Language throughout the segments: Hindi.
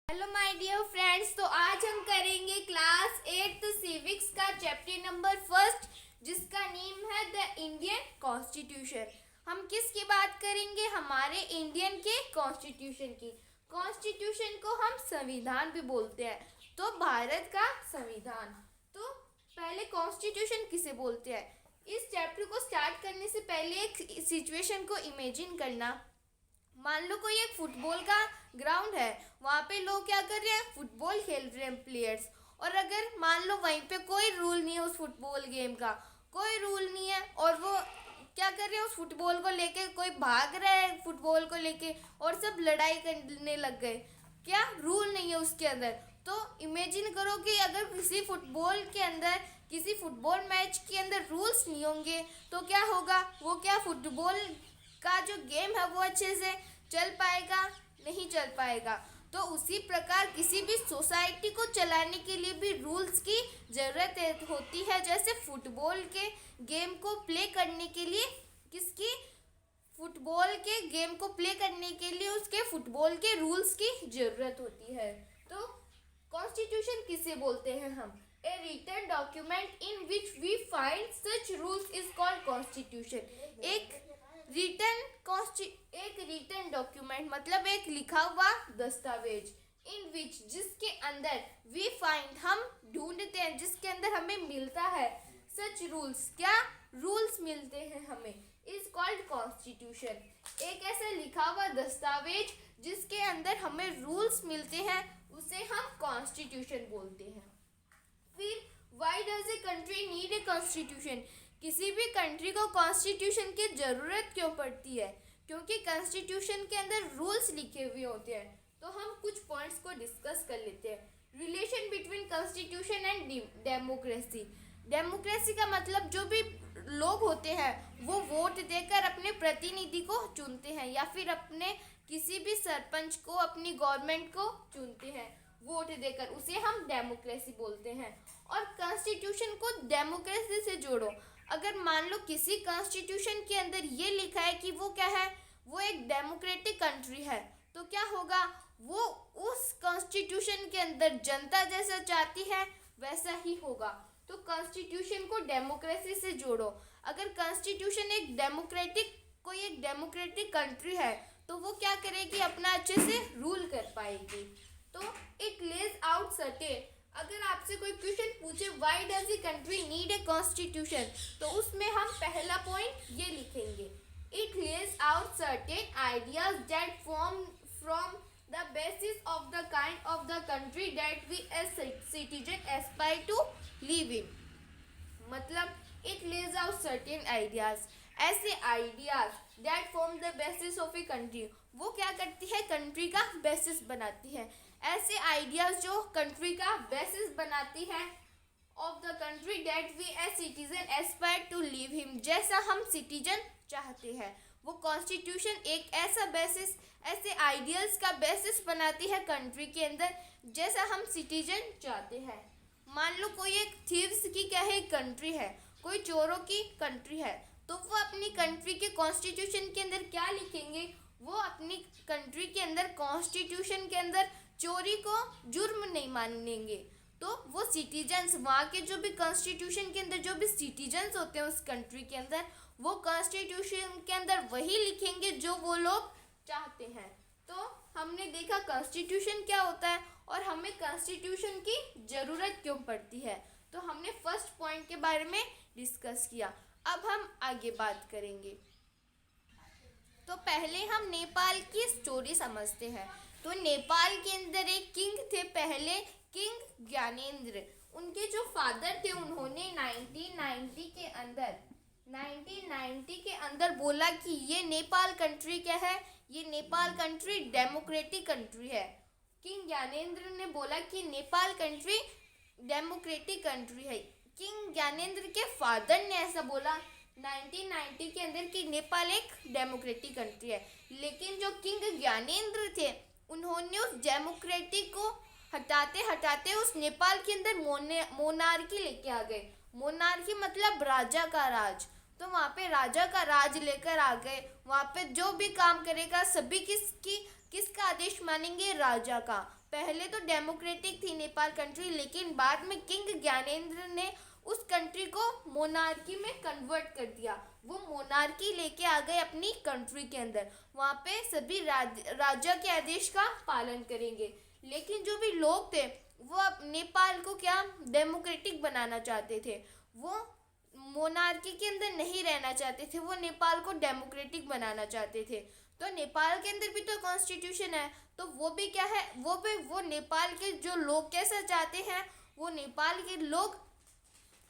Hello my dear friends. तो आज हम करेंगे क्लास 8 सिविक्स का चैप्टर नंबर फर्स्ट, जिसका नेम है द इंडियन कॉन्स्टिट्यूशन। हम किसकी बात करेंगे? हमारे इंडियन के कॉन्स्टिट्यूशन की। कॉन्स्टिट्यूशन को हम संविधान भी बोलते हैं, तो भारत का संविधान। तो पहले कॉन्स्टिट्यूशन किसे बोलते हैं? इस चैप्टर को स्टार्ट करने से पहले एक सिचुएशन को इमेजिन करना। मान लो कोई एक फुटबॉल का ग्राउंड है, वहाँ पे लोग क्या कर रहे हैं? फुटबॉल खेल रहे हैं प्लेयर्स। और अगर मान लो वहीं पे कोई रूल नहीं है, उस फुटबॉल गेम का कोई रूल नहीं है, और वो क्या कर रहे हैं? उस फुटबॉल को लेके कोई भाग रहा है फुटबॉल को लेके, और सब लड़ाई करने लग गए। क्या रूल नहीं है उसके अंदर? तो इमेजिन करो कि अगर किसी फुटबॉल के अंदर, किसी फुटबॉल मैच के अंदर रूल्स नहीं होंगे तो क्या होगा? वो क्या फुटबॉल का जो गेम है वो अच्छे से चल पाएगा? नहीं चल पाएगा। तो उसी प्रकार किसी भी सोसाइटी को चलाने के लिए भी रूल्स की ज़रूरत होती है। जैसे फुटबॉल के गेम को प्ले करने के लिए किसकी फुटबॉल के गेम को प्ले करने के लिए उसके फुटबॉल के रूल्स की ज़रूरत होती है। तो कॉन्स्टिट्यूशन किसे बोलते हैं हम? A written document in which we find such rules is called constitution. एक रिटन डॉक्यूमेंट मतलब एक लिखा हुआ दस्तावेज, इन विच जिसके अंदर वी फाइंड हम ढूंढते हैं, जिसके अंदर हमें मिलता है सच रूल्स, क्या रूल्स मिलते हैं हमें, इज कॉल्ड कॉन्स्टिट्यूशन। एक ऐसा लिखा हुआ दस्तावेज जिसके अंदर हमें रूल्स मिलते हैं उसे हम कॉन्स्टिट्यूशन बोलते हैं। फिर why does a country need a constitution? किसी भी कंट्री को कॉन्स्टिट्यूशन की ज़रूरत क्यों पड़ती है? क्योंकि कॉन्स्टिट्यूशन के अंदर रूल्स लिखे हुए होते हैं। तो हम कुछ पॉइंट्स को डिस्कस कर लेते हैं। Relation between constitution and democracy. Democracy का मतलब जो भी लोग होते हैं वो वोट देकर अपने प्रतिनिधि को चुनते हैं, या फिर अपने किसी भी सरपंच को, अपनी गवर्नमेंट को चुनते हैं वोट देकर, उसे हम डेमोक्रेसी बोलते हैं। और कॉन्स्टिट्यूशन को डेमोक्रेसी से जोड़ो। अगर मान लो किसी कॉन्स्टिट्यूशन के अंदर ये लिखा है कि वो क्या है, वो एक डेमोक्रेटिक कंट्री है, तो क्या होगा? वो उस कॉन्स्टिट्यूशन के अंदर जनता जैसा चाहती है वैसा ही होगा। तो कॉन्स्टिट्यूशन को डेमोक्रेसी से जोड़ो। अगर कॉन्स्टिट्यूशन एक डेमोक्रेटिक कंट्री है तो वो क्या करेगी? अपना अच्छे से रूल कर पाएगी। तो इट लेज आउट सर्टेन, अगर आपसे कोई क्वेश्चन पूछे why does a country need a constitution, तो उसमें हम पहला पॉइंट ये लिखेंगे, it lays out certain ideas that form from the basis of the kind of the country that we as citizen aspire to live in. मतलब it lays out certain ideas, ऐसे ideas that form the basis of a country, वो क्या करती है? कंट्री का बेसिस बनाती है। ऐसे आइडियाज जो कंट्री का बेसिस बनाती है of the country that we as citizen aspire to live him, जैसा हम सिटीजन चाहते हैं। वो कॉन्स्टिट्यूशन एक ऐसा बेसिस, ऐसे आइडियल्स का बेसिस बनाती है कंट्री के अंदर जैसा हम सिटीजन चाहते हैं। मान लो कोई एक थीव्स की क्या है कंट्री है, कोई चोरों की कंट्री है, तो वो अपनी कंट्री के कॉन्स्टिट्यूशन के अंदर क्या लिखेंगे? वो अपनी कंट्री के अंदर कॉन्स्टिट्यूशन के अंदर चोरी को जुर्म नहीं मानेंगे। तो वो सिटीजन्स, वहाँ के जो भी कॉन्स्टिट्यूशन के अंदर जो भी सिटीजन्स होते हैं उस कंट्री के अंदर, वो कॉन्स्टिट्यूशन के अंदर वही लिखेंगे जो वो लोग चाहते हैं। तो हमने देखा कॉन्स्टिट्यूशन क्या होता है और हमें कॉन्स्टिट्यूशन की ज़रूरत क्यों पड़ती है। तो हमने फर्स्ट पॉइंट के बारे में डिस्कस किया। अब हम आगे बात करेंगे। तो पहले हम नेपाल की स्टोरी समझते हैं। तो नेपाल के अंदर एक किंग थे पहले, किंग ज्ञानेंद्र। उनके जो फादर थे उन्होंने 1990 के अंदर बोला कि ये नेपाल कंट्री क्या है? ये नेपाल कंट्री डेमोक्रेटिक कंट्री है। किंग ज्ञानेंद्र ने बोला कि नेपाल कंट्री डेमोक्रेटिक कंट्री है। किंग ज्ञानेंद्र के फादर ने ऐसा बोला 1990 के अंदर कि नेपाल एक डेमोक्रेटिक कंट्री है। लेकिन जो किंग ज्ञानेंद्र थे उन्होंने उस डेमोक्रेटिक को हटाते हटाते उस नेपाल के अंदर मोनार्की लेके आ गए। मोनार्की मतलब राजा का राज। तो वहाँ पे राजा का राज लेकर आ गए। वहाँ पे जो भी काम करेगा सभी किसका आदेश मानेंगे? राजा का। पहले तो डेमोक्रेटिक थी नेपाल कंट्री, लेकिन बाद में किंग ज्ञानेंद्र ने उस कंट्री को मोनार्की में कन्वर्ट कर दिया। वो मोनार्की लेके आ गए अपनी कंट्री के अंदर। वहाँ पे सभी राजा के आदेश का पालन करेंगे। लेकिन जो भी लोग थे वो अब नेपाल को क्या डेमोक्रेटिक बनाना चाहते थे। वो मोनार्की के अंदर नहीं रहना चाहते थे, वो नेपाल को डेमोक्रेटिक बनाना चाहते थे। तो नेपाल के अंदर भी तो कॉन्स्टिट्यूशन है, तो वो भी क्या है, वो नेपाल के जो लोग कैसा चाहते हैं, वो नेपाल के लोग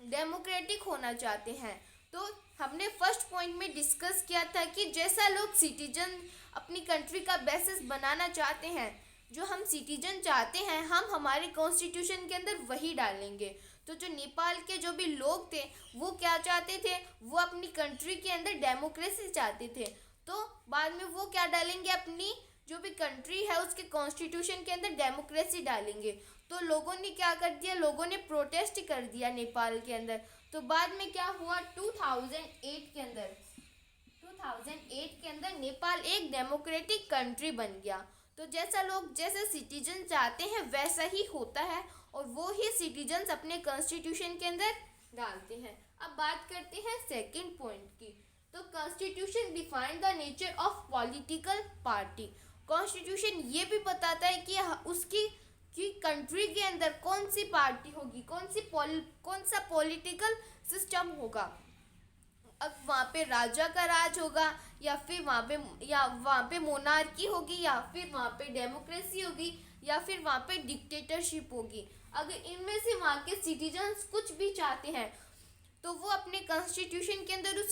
डेमोक्रेटिक होना चाहते हैं। तो हमने फर्स्ट पॉइंट में डिस्कस किया था कि जैसा लोग सिटीजन अपनी कंट्री का बेसिस बनाना चाहते हैं, जो हम सिटीजन चाहते हैं, हम हमारे कॉन्स्टिट्यूशन के अंदर वही डालेंगे। तो जो नेपाल के जो भी लोग थे वो क्या चाहते थे, वो अपनी कंट्री के अंदर डेमोक्रेसी चाहते थे। तो बाद में वो क्या डालेंगे, अपनी जो भी कंट्री है उसके कॉन्स्टिट्यूशन के अंदर डेमोक्रेसी डालेंगे। तो लोगों ने क्या कर दिया, लोगों ने प्रोटेस्ट कर दिया नेपाल के अंदर। तो बाद में क्या हुआ, 2008 के अंदर नेपाल एक डेमोक्रेटिक कंट्री बन गया। तो जैसे सिटीजन चाहते हैं वैसा ही होता है, और वो ही सिटीजन्स अपने कॉन्स्टिट्यूशन के अंदर डालते हैं। अब बात करते हैं सेकंड पॉइंट की। तो constitution define the nature of political party. Constitution ये भी बताता है कि उसकी कंट्री के अंदर कौन सी पार्टी होगी, कौन सा पॉलिटिकल सिस्टम होगा। अब वहाँ पे राजा का राज होगा, या फिर वहाँ पे मोनार्की होगी, या फिर वहाँ पे डेमोक्रेसी होगी, या फिर वहाँ पे डिक्टेटरशिप होगी। अगर इनमें से वहाँ के सिटीजन्स कुछ भी चाहते हैं तो वो अपने कॉन्स्टिट्यूशन के अंदर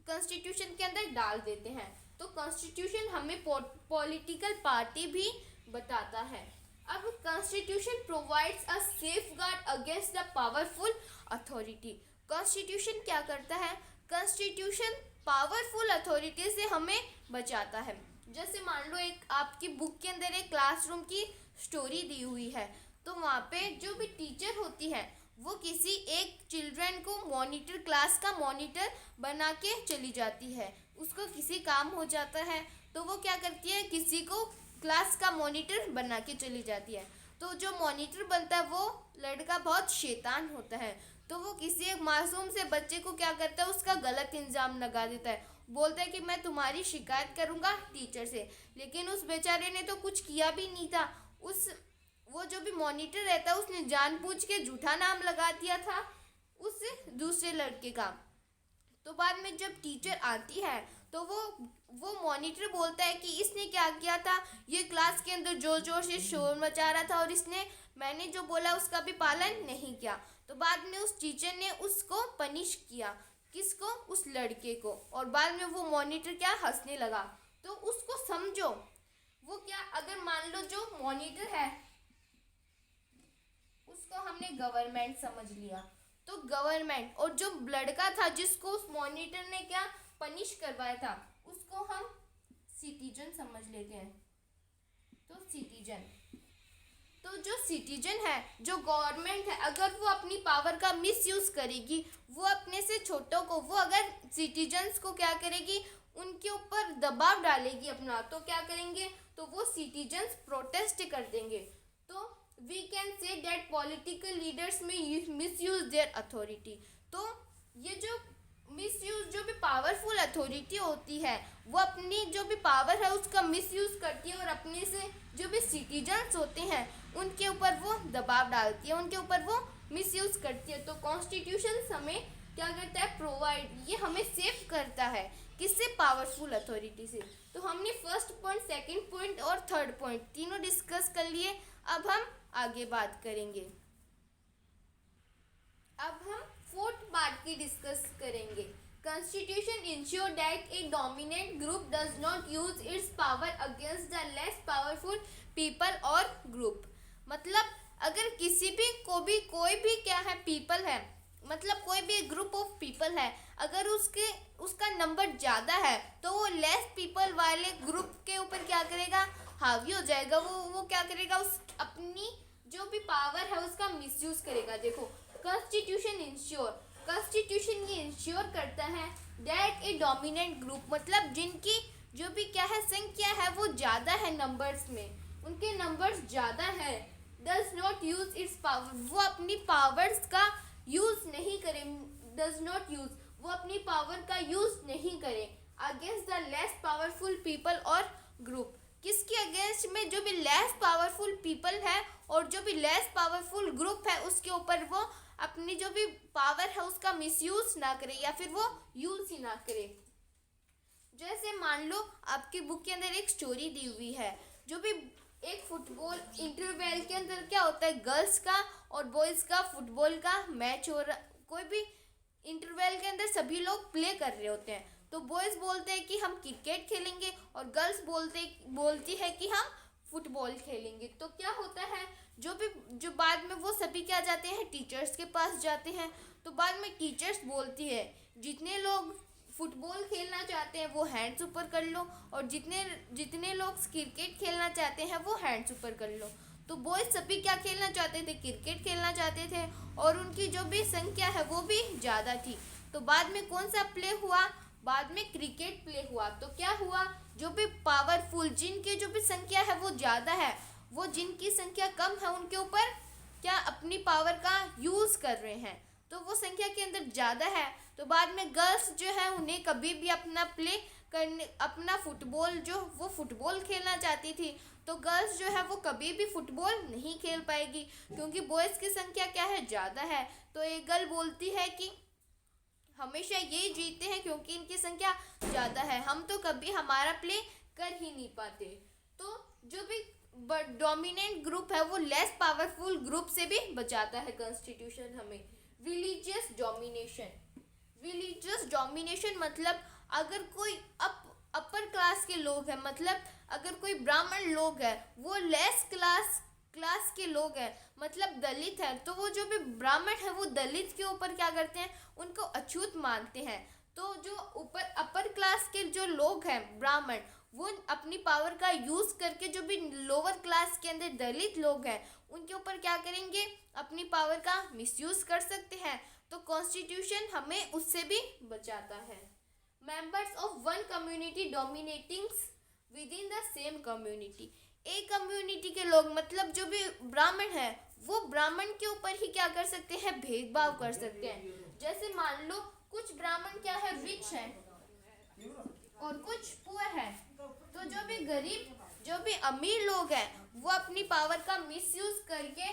कॉन्स्टिट्यूशन के अंदर डाल देते हैं। तो कॉन्स्टिट्यूशन हमें पॉलिटिकल पार्टी भी बताता है। अब constitution provides a safeguard against the powerful authority. Constitution क्या करता है, कॉन्स्टिट्यूशन पावरफुल अथॉरिटी से हमें बचाता है। जैसे मान लो एक आपकी बुक के अंदर एक क्लासरूम की स्टोरी दी हुई है, तो वहाँ पे जो भी टीचर होती है वो किसी एक चिल्ड्रन को मॉनिटर, क्लास का मॉनिटर बना के चली जाती है। उसको किसी काम हो जाता है तो वो क्या करती है, किसी को क्लास का मॉनिटर बना के चली जाती है। तो जो मॉनिटर बनता है वो लड़का बहुत शैतान होता है। तो वो किसी एक मासूम से बच्चे को क्या करता है, उसका गलत इल्ज़ाम लगा देता है। बोलता है कि मैं तुम्हारी शिकायत करूँगा टीचर से। लेकिन उस बेचारे ने तो कुछ किया भी नहीं था। वो जो भी मॉनिटर रहता है उसने जानबूझ के झूठा नाम लगा दिया था उस दूसरे लड़के का। तो बाद में जब टीचर आती है तो वो मॉनिटर बोलता है कि इसने क्या किया था, ये क्लास के अंदर जोर जोर से शोर मचा रहा था और इसने मैंने जो बोला उसका भी पालन नहीं किया। तो बाद में उस टीचर ने उसको पनिश किया, किसको, उस लड़के को। और बाद में वो मॉनिटर क्या हंसने लगा। तो उसको समझो, वो क्या, अगर मान लो जो मॉनिटर है उसको हमने गवर्नमेंट समझ लिया, तो गवर्नमेंट, और जो लड़का था जिसको उस मॉनिटर ने क्या पनिश करवाया था उसको हम सिटीजन समझ लेते हैं। तो सिटीजन, तो जो सिटीजन है, जो गवर्नमेंट है, अगर वो अपनी पावर का मिसयूज करेगी, वो अपने से छोटों को, वो अगर सिटीजन्स को क्या करेगी, उनके ऊपर दबाव डालेगी अपना, तो क्या करेंगे, तो वो सिटीजन्स प्रोटेस्ट कर देंगे। तो we can say that political leaders may misuse their authority. तो ये जो मिसयूज, जो भी पावरफुल अथॉरिटी होती है वो अपनी जो भी पावर है उसका मिसयूज करती है और अपने से जो भी सिटीजन्स होते हैं उनके ऊपर वो दबाव डालती है, उनके ऊपर वो मिसयूज करती है। तो कॉन्स्टिट्यूशन हमें क्या करता है, प्रोवाइड, ये हमें सेव करता है, किससे, पावरफुल अथॉरिटी से। तो हमने फर्स्ट पॉइंट, सेकंड पॉइंट और थर्ड पॉइंट तीनों डिस्कस कर लिए। अब हम आगे बात करेंगे। अब हम फोर्थ पार्ट की डिस्कस करेंगे। Constitution ensure that A dominant group does not use it's power against the less powerful people और ग्रुप। मतलब अगर किसी भी कोई भी क्या है, पीपल है, मतलब कोई भी ग्रुप ऑफ पीपल है, अगर उसका नंबर ज़्यादा है तो वो लेस पीपल वाले ग्रुप के ऊपर क्या करेगा, हावी हो जाएगा। वो क्या करेगा, उस अपनी जो भी पावर है उसका मिसयूज करेगा। देखो, कॉन्स्टिट्यूशन ये इंश्योर करता है दैट ए डोमिनेंट ग्रुप, मतलब जिनकी जो भी क्या है संख्या है वो ज़्यादा है नंबर्स में, उनके नंबर्स ज़्यादा है, does not use it's power, वो अपनी पावर्स का यूज नहीं करे, डज नॉट यूज, वो अपनी पावर का यूज नहीं करे against the less powerful people और ग्रुप। किसके अगेंस्ट में? जो भी लेस पावरफुल पीपल है और जो भी लेस पावरफुल ग्रुप है उसके ऊपर वो अपनी जो भी पावर है उसका मिसयूज ना करे या फिर वो यूज ही ना करे। जैसे मान लो आपकी बुक के अंदर एक स्टोरी दी हुई है, जो भी एक फुटबॉल इंटरवल के अंदर क्या होता है, गर्ल्स का और बॉयज़ का फुटबॉल का मैच हो रहा, कोई भी इंटरवल के अंदर सभी लोग प्ले कर रहे होते हैं, तो बॉयज़ बोलते हैं कि हम क्रिकेट खेलेंगे और गर्ल्स बोलती है कि हम फुटबॉल खेलेंगे। तो क्या होता है, जो बाद में वो सभी क्या जाते हैं, टीचर्स के पास जाते हैं। तो बाद में टीचर्स बोलती है जितने लोग फुटबॉल खेलना चाहते हैं वो हैंड्स ऊपर कर लो और जितने लोग क्रिकेट खेलना चाहते हैं वो हैंड्स ऊपर कर लो। तो बॉयज़ सभी क्या खेलना चाहते थे, क्रिकेट खेलना चाहते थे और उनकी जो भी संख्या है वो भी ज़्यादा थी। तो बाद में कौन सा प्ले हुआ, बाद में क्रिकेट प्ले हुआ। तो क्या हुआ, जो भी पावरफुल, जिनकी जो भी संख्या है वो ज़्यादा है, वो जिनकी संख्या कम है उनके ऊपर क्या अपनी पावर का यूज़ कर रहे हैं, तो वो संख्या के अंदर ज़्यादा है। तो बाद में गर्ल्स जो है उन्हें कभी भी अपना फुटबॉल जो वो फुटबॉल खेलना चाहती थी, तो गर्ल्स जो है वो कभी भी फुटबॉल नहीं खेल पाएगी क्योंकि बॉयज़ की संख्या क्या है, ज़्यादा है। तो एक गर्ल बोलती है कि हमेशा ये जीतते हैं क्योंकि इनकी संख्या ज़्यादा है, हम तो कभी हमारा प्ले कर ही नहीं पाते। तो जो भी डोमिनेंट ग्रुप है वो लेस पावरफुल ग्रुप से भी बचाता है कॉन्स्टिट्यूशन हमें। रिलीजियस डोमिनेशन मतलब अगर कोई अपर क्लास के लोग हैं, मतलब अगर कोई ब्राह्मण लोग हैं वो लेस क्लास के लोग हैं, मतलब दलित है, तो वो जो भी ब्राह्मण है वो दलित के ऊपर क्या करते हैं, उनको अछूत मानते हैं। तो जो ऊपर अपर क्लास के जो लोग हैं ब्राह्मण, वो अपनी पावर का यूज़ करके जो भी लोअर क्लास के अंदर दलित लोग हैं उनके ऊपर क्या करेंगे, अपनी पावर का मिसयूज़ कर सकते हैं। तो कॉन्स्टिट्यूशन हमें उससे भी बचाता है। Members of one community dominating with in the same community, एक कम्युनिटी के लोग मतलब जो भी ब्राह्मण है वो ब्राह्मण के ऊपर ही क्या कर सकते हैं, भेदभाव कर सकते हैं। जैसे मान लो कुछ ब्राह्मण क्या है, रिच है और कुछ पुअर है, तो जो भी गरीब जो भी अमीर लोग हैं वो अपनी पावर का मिसयूज करके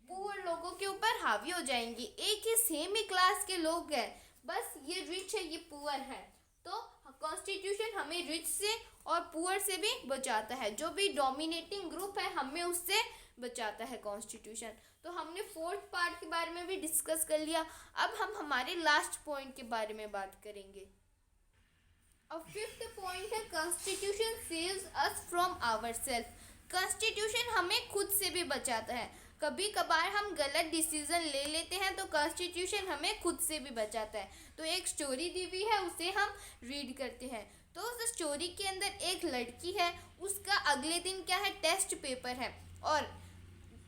पुअर लोगों के ऊपर हावी हो जाएंगे। एक ही सेम ही क्लास के लोग हैं, बस ये रिच है ये पुअर है, तो कॉन्स्टिट्यूशन हमें रिच से और पुअर से भी बचाता है। जो भी डोमिनेटिंग ग्रुप है हमें उससे बचाता है कॉन्स्टिट्यूशन। तो हमने फोर्थ पार्ट के बारे में भी डिस्कस कर लिया। अब हम हमारे लास्ट पॉइंट के बारे में बात करेंगे। अब फिफ्थ पॉइंट है constitution saves us from ourselves. Constitution हमें खुद से भी बचाता है। कभी कभार हम गलत डिसीजन ले लेते हैं तो कॉन्स्टिट्यूशन हमें खुद से भी बचाता है। तो एक स्टोरी दी हुई है उसे हम रीड करते हैं। तो उस स्टोरी के अंदर एक लड़की है, उसका अगले दिन क्या है, टेस्ट पेपर है और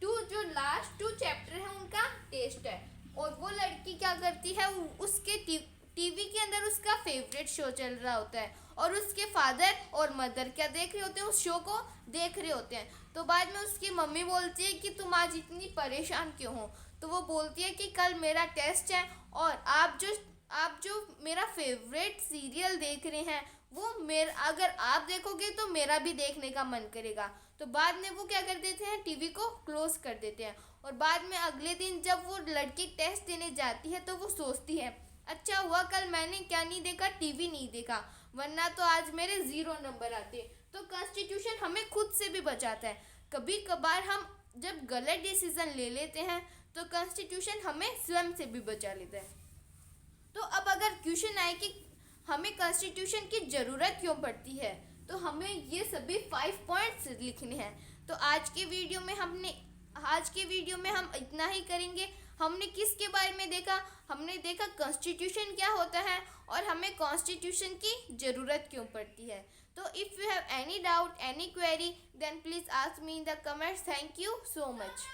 जो लास्ट 2 चैप्टर है उनका टेस्ट है। और वो लड़की क्या करती है, उसके टीवी के अंदर उसका फेवरेट शो चल रहा होता है और उसके फादर और मदर क्या देख रहे होते हैं, उस शो को देख रहे होते हैं। तो बाद में उसकी मम्मी बोलती है कि तुम आज इतनी परेशान क्यों हो। तो वो बोलती है कि कल मेरा टेस्ट है और आप जो मेरा फेवरेट सीरियल देख रहे हैं वो अगर आप देखोगे तो मेरा भी देखने का मन करेगा। तो बाद में वो क्या कर देते हैं, टीवी को क्लोज कर देते हैं। और बाद में अगले दिन जब वो लड़की टेस्ट देने जाती है तो वो सोचती है, अच्छा हुआ कल मैंने क्या नहीं देखा, टीवी नहीं देखा, वरना तो आज मेरे 0 नंबर आते। तो कॉन्स्टिट्यूशन हमें खुद से भी बचाता है। कभी कभार हम जब गलत डिसीजन ले लेते हैं तो कॉन्स्टिट्यूशन हमें स्वयं से भी बचा लेता है। तो अब अगर क्वेश्चन आए कि हमें कॉन्स्टिट्यूशन की ज़रूरत क्यों पड़ती है, तो हमें ये सभी 5 पॉइंट्स लिखने हैं। तो आज के वीडियो में हम इतना ही करेंगे। हमने किसके बारे में देखा, हमने देखा कॉन्स्टिट्यूशन क्या होता है और हमें कॉन्स्टिट्यूशन की ज़रूरत क्यों पड़ती है। तो if you have any doubt, any query, then please ask me in the comments. Thank you so much.